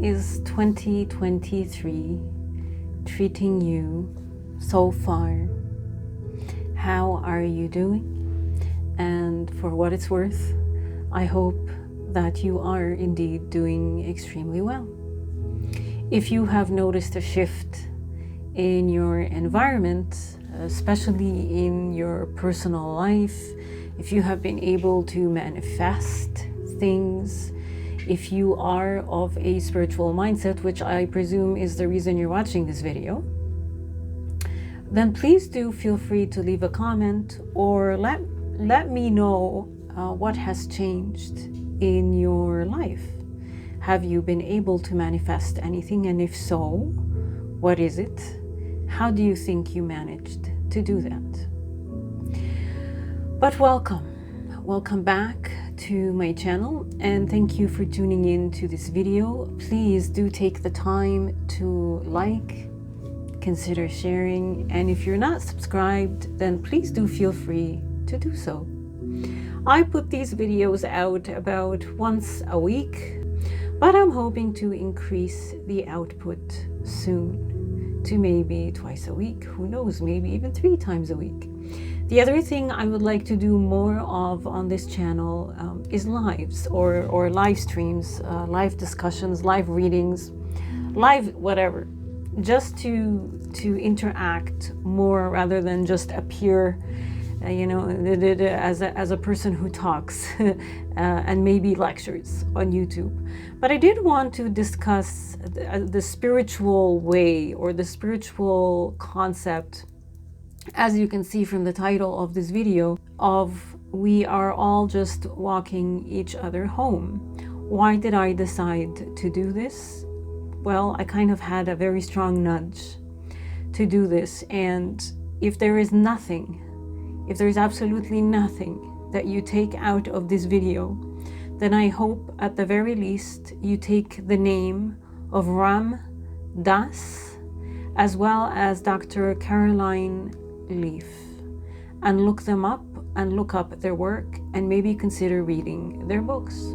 is 2023 treating you so far? How are you doing? And for what it's worth, I hope that you are indeed doing extremely well. If you have noticed a shift in your environment, especially in your personal life, if you have been able to manifest things, if you are of a spiritual mindset, which I presume is the reason you're watching this video, then please do feel free to leave a comment or let me know what has changed in your life. Have you been able to manifest anything? And if so, what is it? How do you think you managed to do that? But welcome back to my channel, and thank you for tuning in to this video. Please do take the time to like, consider sharing, and if you're not subscribed, then please do feel free to do so. I put these videos out about once a week, but I'm hoping to increase the output soon to maybe twice a week. Who knows, maybe even 3 times a week. The other thing I would like to do more of on this channel is lives or live streams, live discussions, live readings, live whatever, just to interact more rather than just appear as a person who talks and maybe lectures on YouTube. But I did want to discuss the spiritual way or the spiritual concept, as you can see from the title of this video, of we are all just walking each other home. Why did I decide to do this? Well, I kind of had a very strong nudge to do this, and if there is absolutely nothing that you take out of this video, then I hope at the very least you take the name of Ram Dass as well as Dr. Caroline Leaf and look them up and look up their work and maybe consider reading their books.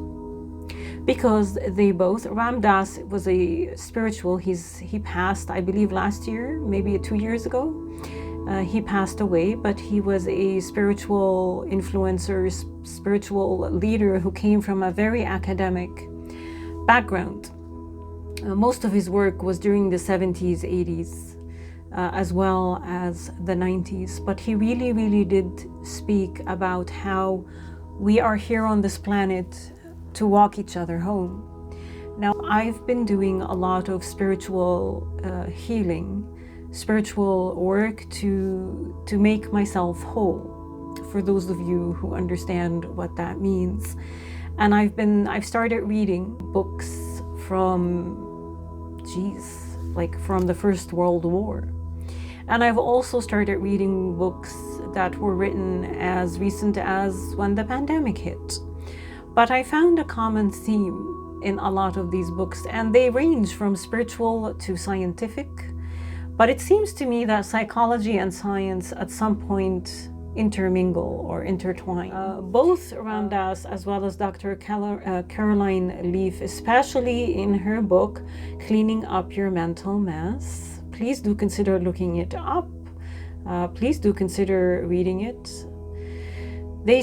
Because they both, Ram Dass was a spiritual, he passed, I believe last year, maybe 2 years ago. He passed away, but he was a spiritual influencer, spiritual leader who came from a very academic background. Most of his work was during the 70s, 80s, as well as the 90s. But he really, really did speak about how we are here on this planet to walk each other home. Now, I've been doing a lot of spiritual healing, spiritual work to make myself whole, for those of you who understand what that means. And I've started reading books from the First World War. And I've also started reading books that were written as recent as when the pandemic hit. But I found a common theme in a lot of these books, and they range from spiritual to scientific. But it seems to me that psychology and science at some point intermingle or intertwine. Both Ram Dass as well as Dr. Caroline Leaf, especially in her book, Cleaning Up Your Mental Mess. Please do consider looking it up. Please do consider reading it. They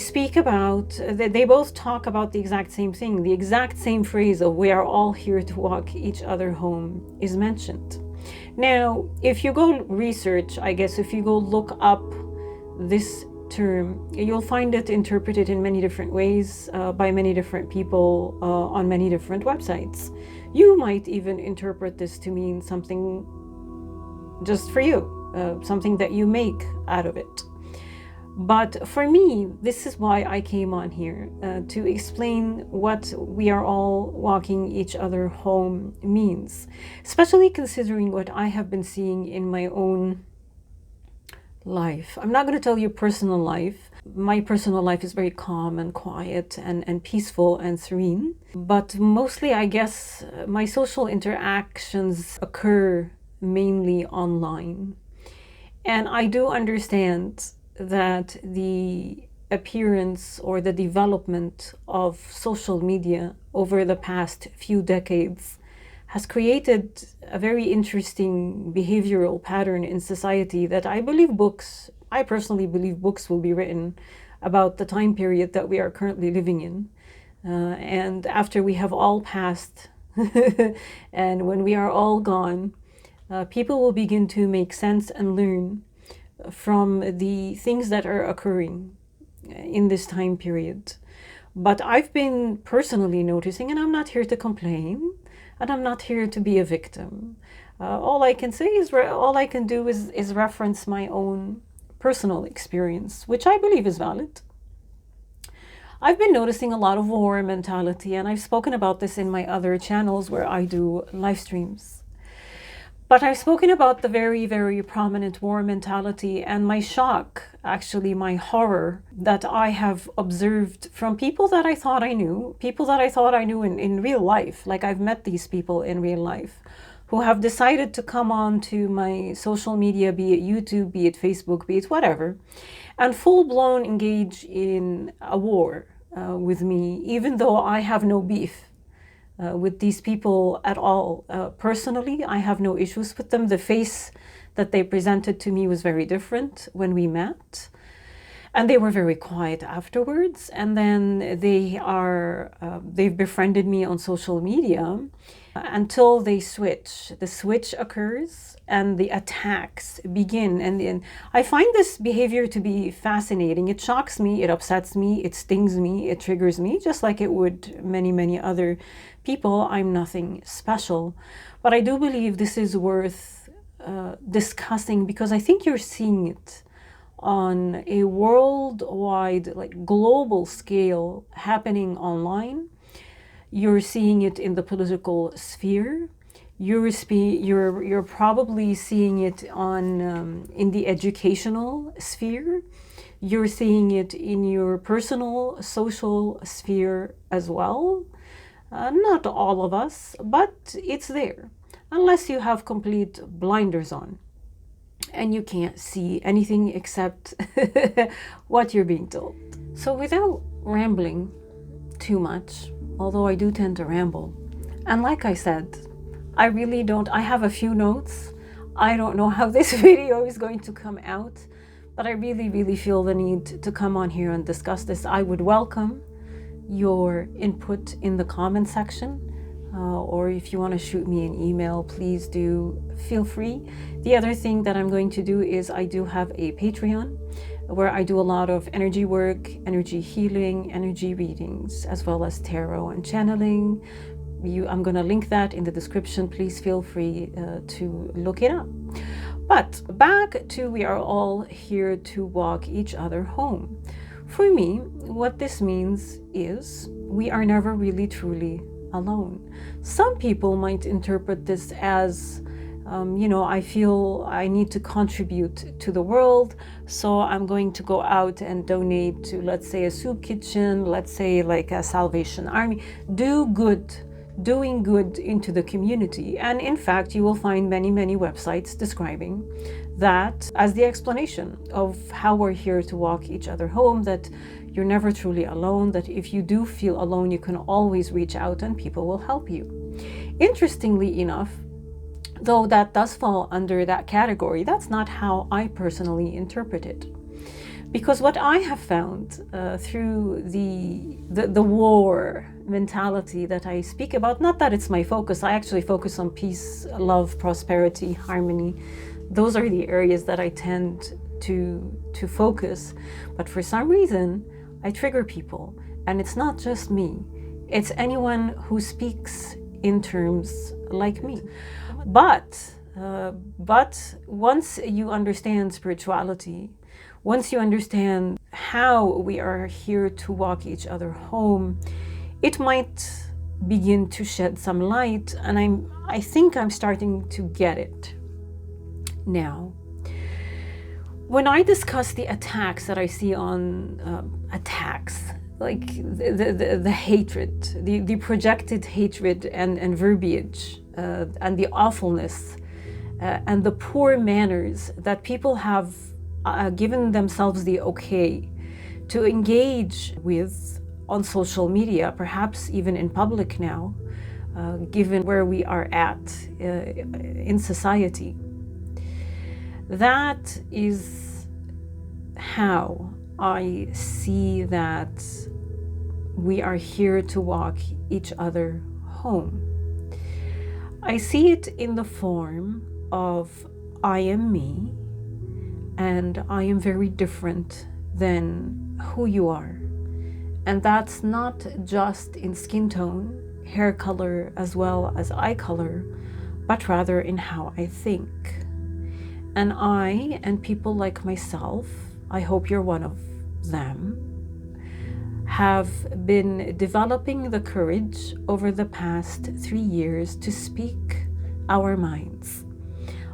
both talk about the exact same thing. The exact same phrase of we are all here to walk each other home is mentioned. Now, if you go research, I guess if you go look up this term, you'll find it interpreted in many different ways by many different people on many different websites. You might even interpret this to mean something just for you, something that you make out of it. But for me, this is why I came on here, to explain what we are all walking each other home means, especially considering what I have been seeing in my own life. I'm not going to tell you personal life. My personal life is very calm and quiet and peaceful and serene. But mostly, I guess, my social interactions occur mainly online. And I do understand that the appearance or the development of social media over the past few decades has created a very interesting behavioral pattern in society that I personally believe books will be written about the time period that we are currently living in. And after we have all passed, and when we are all gone, people will begin to make sense and learn from the things that are occurring in this time period. But I've been personally noticing, and I'm not here to complain, and I'm not here to be a victim. All I can say is, all I can do is reference my own personal experience, which I believe is valid. I've been noticing a lot of war mentality, and I've spoken about this in my other channels where I do live streams. But I've spoken about the very, very prominent war mentality and my shock, actually my horror, that I have observed from people that I thought I knew, in real life. Like, I've met these people in real life who have decided to come on to my social media, be it YouTube, be it Facebook, be it whatever, and full-blown engage in a war with me, even though I have no beef with these people at all. Personally, I have no issues with them. The face that they presented to me was very different when we met, and they were very quiet afterwards. And then they've befriended me on social media until they switch. The switch occurs and the attacks begin. And I find this behavior to be fascinating. It shocks me, it upsets me, it stings me, it triggers me, just like it would many, many other people. I'm nothing special. But I do believe this is worth discussing, because I think you're seeing it on a worldwide, like global scale, happening online. You're seeing it in the political sphere. You're probably seeing it on in the educational sphere. You're seeing it in your personal social sphere as well. Not all of us, but it's there, unless you have complete blinders on and you can't see anything except what you're being told. So without rambling too much, although I do tend to ramble, and like I said, I have a few notes. I don't know how this video is going to come out, but I really, really feel the need to come on here and discuss this. I would welcome your input in the comment section, or if you want to shoot me an email, please do feel free. The other thing that I'm going to do is I do have a Patreon where I do a lot of energy work, energy healing, energy readings, as well as tarot and channeling. I'm going to link that in the description. Please feel free to look it up. But back to, we are all here to walk each other home. For me, what this means is we are never really truly alone. Some people might interpret this as, I feel I need to contribute to the world, so I'm going to go out and donate to, let's say, a soup kitchen, let's say like a Salvation Army, doing good into the community. And in fact, you will find many, many websites describing that as the explanation of how we're here to walk each other home, that you're never truly alone, that if you do feel alone, you can always reach out and people will help you. Interestingly enough, though that does fall under that category, that's not how I personally interpret it. Because what I have found through the war mentality that I speak about, not that it's my focus, I actually focus on peace, love, prosperity, harmony. Those are the areas that I tend to focus. But for some reason, I trigger people. And it's not just me. It's anyone who speaks in terms like me. But once you understand spirituality, once you understand how we are here to walk each other home, it might begin to shed some light, and I think I'm starting to get it now. When I discuss the attacks that I see on like the hatred, the projected hatred and verbiage, and the awfulness and the poor manners that people have given themselves the okay to engage with on social media, perhaps even in public now, given where we are at in society. That is how I see that we are here to walk each other home. I see it in the form of I am me, and I am very different than who you are. And that's not just in skin tone, hair color, as well as eye color, but rather in how I think. And I, and people like myself, I hope you're one of them, have been developing the courage over the past 3 years to speak our minds.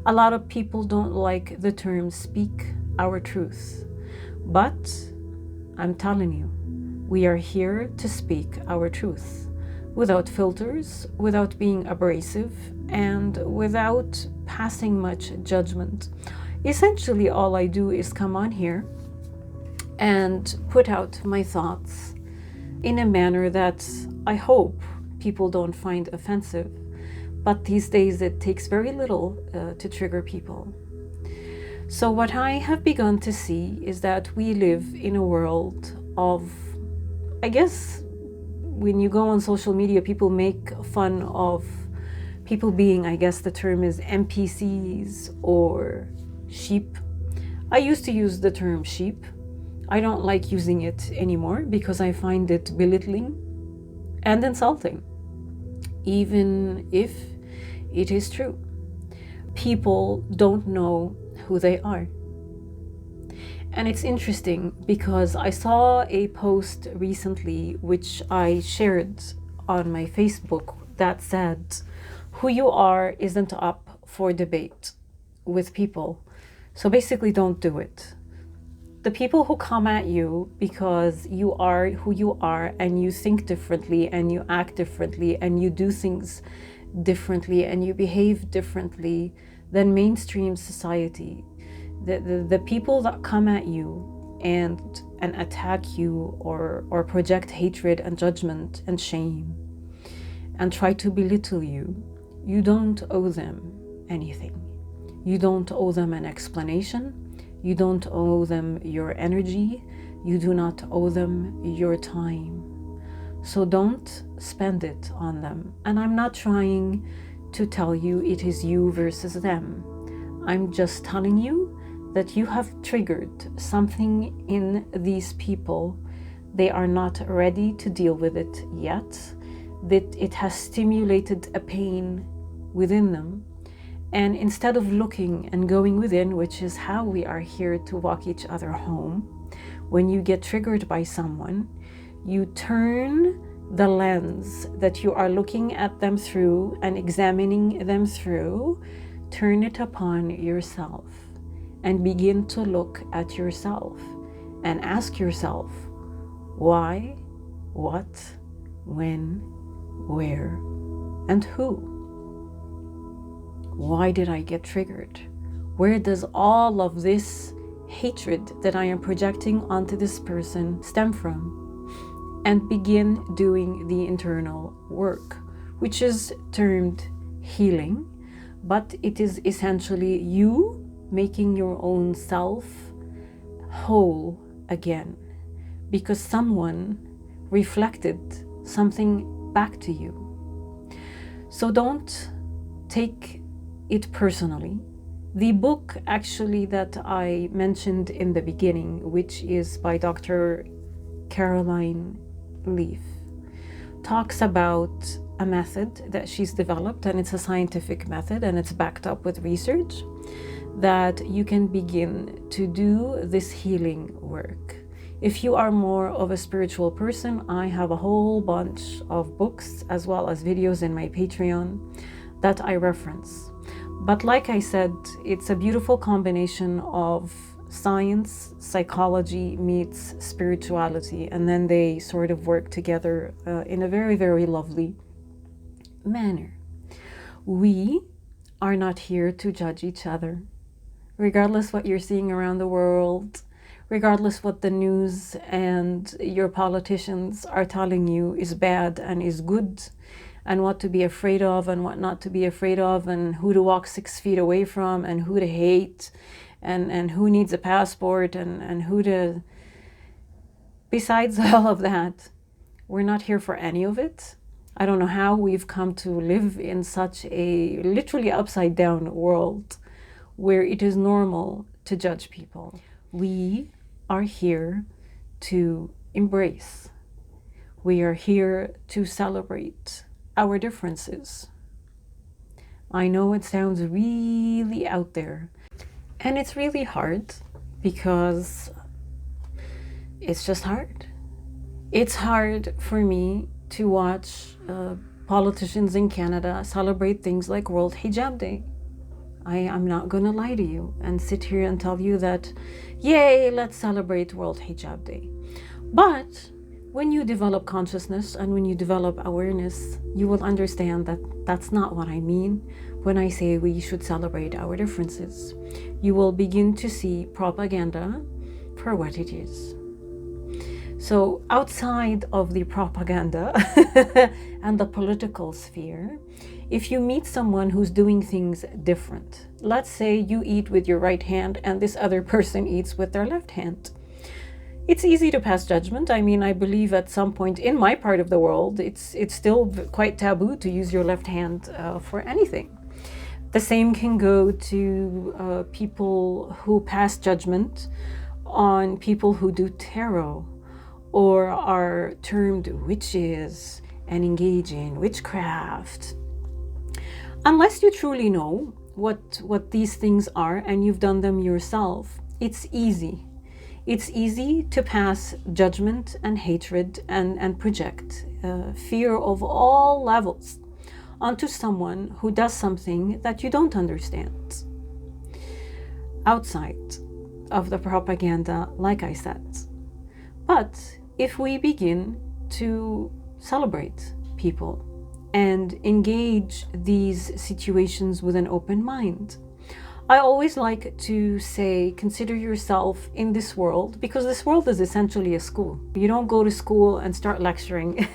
A lot of people don't like the term speak our truth, but I'm telling you, we are here to speak our truth without filters, without being abrasive, and without passing much judgment. Essentially, all I do is come on here and put out my thoughts in a manner that I hope people don't find offensive. But these days it takes very little to trigger people. So what I have begun to see is that we live in a world of, I guess, when you go on social media, people make fun of people being, I guess the term is NPCs or sheep. I used to use the term sheep. I don't like using it anymore because I find it belittling and insulting, even if it is true. People don't know who they are. And it's interesting because I saw a post recently which I shared on my Facebook that said, who you are isn't up for debate with people. So basically don't do it. The people who come at you because you are who you are and you think differently and you act differently and you do things differently and you behave differently than mainstream society, the people that come at you and attack you or project hatred and judgment and shame and try to belittle you, you don't owe them anything. You don't owe them an explanation. You don't owe them your energy. You do not owe them your time. So don't spend it on them. And I'm not trying to tell you it is you versus them. I'm just telling you that you have triggered something in these people. They are not ready to deal with it yet. That it has stimulated a pain within them. And instead of looking and going within, which is how we are here to walk each other home, when you get triggered by someone, you turn the lens that you are looking at them through and examining them through, turn it upon yourself and begin to look at yourself and ask yourself, why, what, when, where, and who? Why did I get triggered? Where does all of this hatred that I am projecting onto this person stem from? And begin doing the internal work, which is termed healing, but it is essentially you making your own self whole again, because someone reflected something back to you. So don't take it personally. The book actually that I mentioned in the beginning, which is by Dr. Caroline Leaf, talks about a method that she's developed, and it's a scientific method and it's backed up with research, that you can begin to do this healing work. If you are more of a spiritual person, I have a whole bunch of books as well as videos in my Patreon that I reference. But like I said, it's a beautiful combination of science, psychology meets spirituality, and then they sort of work together in a very, very lovely manner. We are not here to judge each other, regardless what you're seeing around the world, regardless what the news and your politicians are telling you is bad and is good. and what to be afraid of and what not to be afraid of, and who to walk 6 feet away from and who to hate, and who needs a passport, and who to... Besides all of that, we're not here for any of it. I don't know how we've come to live in such a literally upside down world where it is normal to judge people. We are here to embrace. We are here to celebrate our differences. I know it sounds really out there, and it's really hard because it's just hard. It's hard for me to watch politicians in Canada celebrate things like World Hijab Day. I'm not going to lie to you and sit here and tell you that, yay, let's celebrate World Hijab Day. But when you develop consciousness and when you develop awareness, you will understand that that's not what I mean when I say we should celebrate our differences. You will begin to see propaganda for what it is. So outside of the propaganda and the political sphere, if you meet someone who's doing things different, let's say you eat with your right hand and this other person eats with their left hand, it's easy to pass judgment. I mean, I believe at some point in my part of the world, it's still quite taboo to use your left hand for anything. The same can go to people who pass judgment on people who do tarot or are termed witches and engage in witchcraft. Unless you truly know what these things are and you've done them yourself, it's easy. It's easy to pass judgment and hatred and project fear of all levels onto someone who does something that you don't understand. Outside of the propaganda, like I said. But if we begin to celebrate people and engage these situations with an open mind, I always like to say, consider yourself in this world, because this world is essentially a school. You don't go to school and start lecturing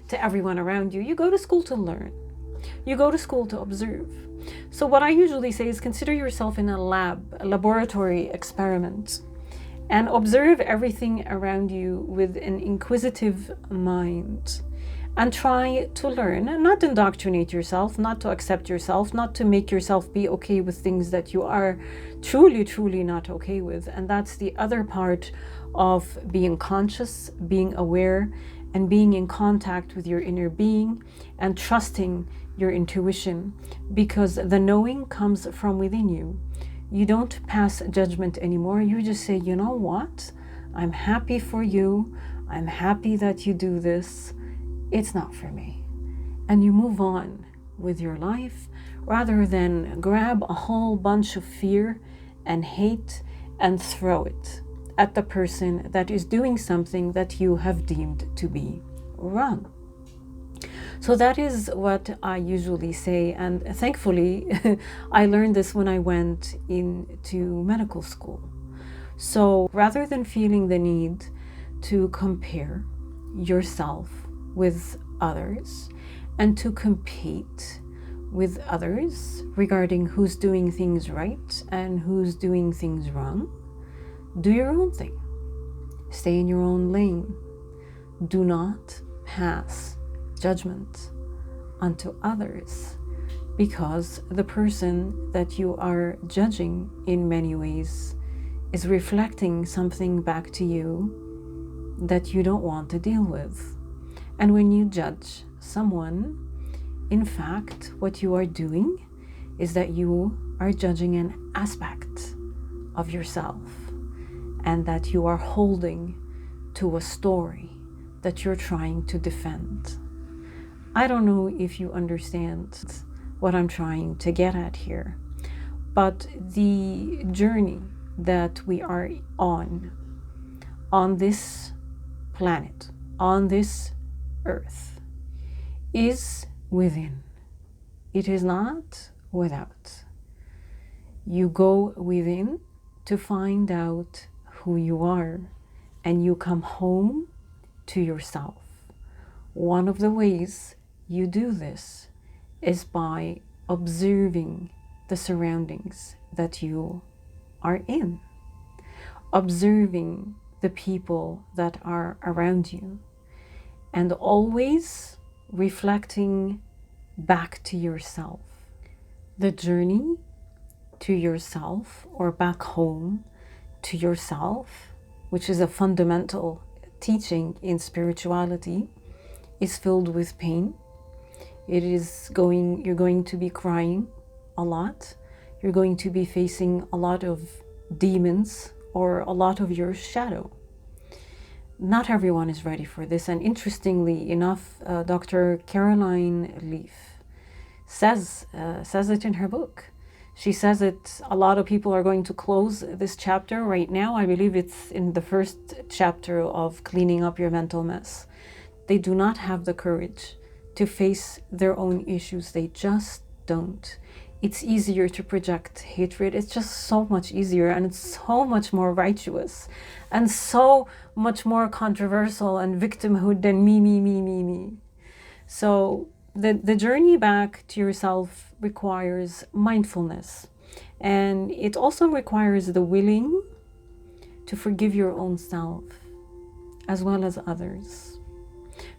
to everyone around you. You go to school to learn. You go to school to observe. So what I usually say is consider yourself in a lab, a laboratory experiment, and observe everything around you with an inquisitive mind. And try to learn, and not indoctrinate yourself, not to accept yourself, not to make yourself be okay with things that you are truly, truly not okay with. And that's the other part of being conscious, being aware, and being in contact with your inner being and trusting your intuition, because the knowing comes from within you. You don't pass judgment anymore. You just say, you know what? I'm happy for you. I'm happy that you do this. It's not for me. And you move on with your life rather than grab a whole bunch of fear and hate and throw it at the person that is doing something that you have deemed to be wrong. So that is what I usually say. And thankfully, I learned this when I went into medical school. So rather than feeling the need to compare yourself with others and to compete with others regarding who's doing things right and who's doing things wrong, do your own thing. Stay in your own lane. Do not pass judgment onto others, because the person that you are judging in many ways is reflecting something back to you that you don't want to deal with. And when you judge someone, in fact, what you are doing is that you are judging an aspect of yourself, and that you are holding to a story that you're trying to defend. I don't know if you understand what I'm trying to get at here, but the journey that we are on this planet, on this earth, is within. It is not without. You go within to find out who you are, and you come home to yourself. One of the ways you do this is by observing the surroundings that you are in, observing the people that are around you, and always reflecting back to yourself. The journey to yourself, or back home to yourself, which is a fundamental teaching in spirituality, is filled with pain. You're going to be crying a lot. You're going to be facing a lot of demons or a lot of your shadow. Not everyone is ready for this. And interestingly enough, Dr. Caroline Leaf says it in her book. She says it, a lot of people are going to close this chapter right now. I believe it's in the first chapter of Cleaning Up Your Mental Mess. They do not have the courage to face their own issues. They just don't. It's easier to project hatred. It's just so much easier, and it's so much more righteous and so much more controversial and victimhood than me. So the journey back to yourself requires mindfulness, and it also requires the willing to forgive your own self as well as others.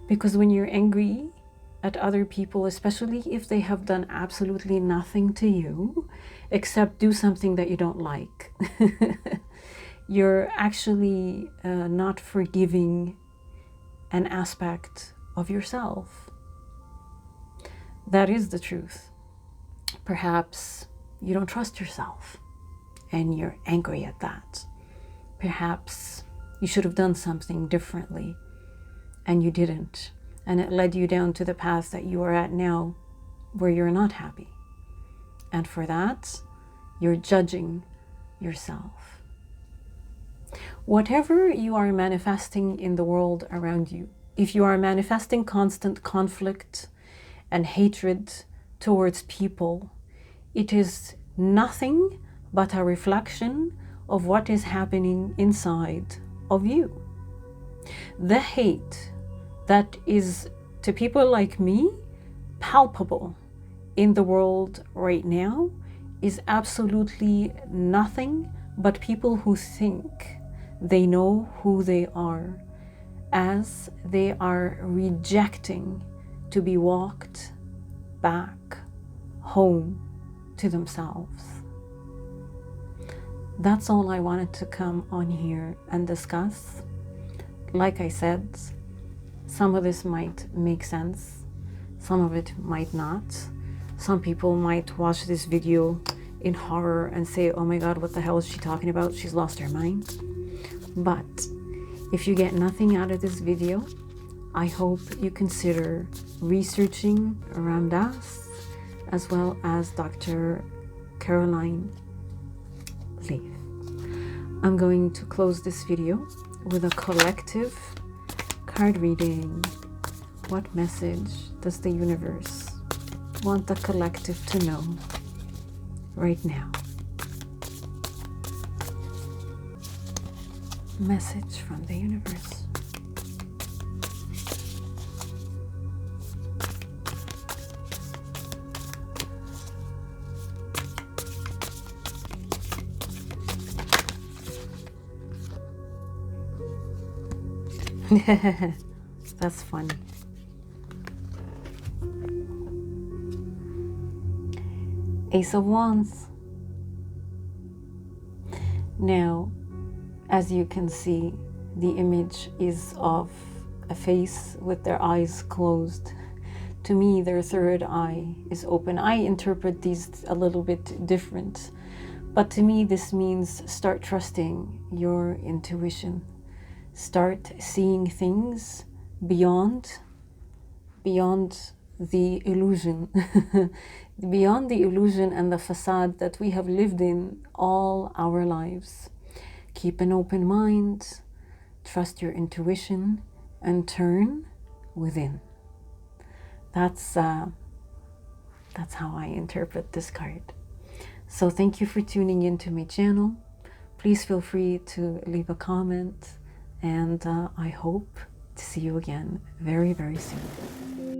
Because when you're angry at other people, especially if they have done absolutely nothing to you except do something that you don't like, you're actually not forgiving an aspect of yourself. That is the truth. Perhaps you don't trust yourself and you're angry at that. Perhaps you should have done something differently and you didn't, and it led you down to the path that you are at now, where you're not happy. And for that, you're judging yourself. Whatever you are manifesting in the world around you, if you are manifesting constant conflict and hatred towards people, it is nothing but a reflection of what is happening inside of you. The hate that is, to people like me, palpable in the world right now is absolutely nothing but people who think they know who they are, as they are rejecting to be walked back home to themselves. That's all I wanted to come on here and discuss. Like I said, some of this might make sense, some of it might not. Some people might watch this video in horror and say, oh my God, what the hell is she talking about? She's lost her mind. But if you get nothing out of this video, I hope you consider researching Ram Dass as well as Dr. Caroline Leaf. I'm going to close this video with a collective card reading. What message does the universe want the collective to know right now? Message from the universe. That's funny. Ace of Wands. Now, as you can see, the image is of a face with their eyes closed. To me, their third eye is open. I interpret these a little bit different, but to me, this means start trusting your intuition. Start seeing things beyond the illusion, beyond the illusion and the facade that we have lived in all our lives. Keep an open mind, trust your intuition, and turn within. That's how I interpret this card. So thank you for tuning into my channel. Please feel free to leave a comment, and I hope to see you again very, very soon.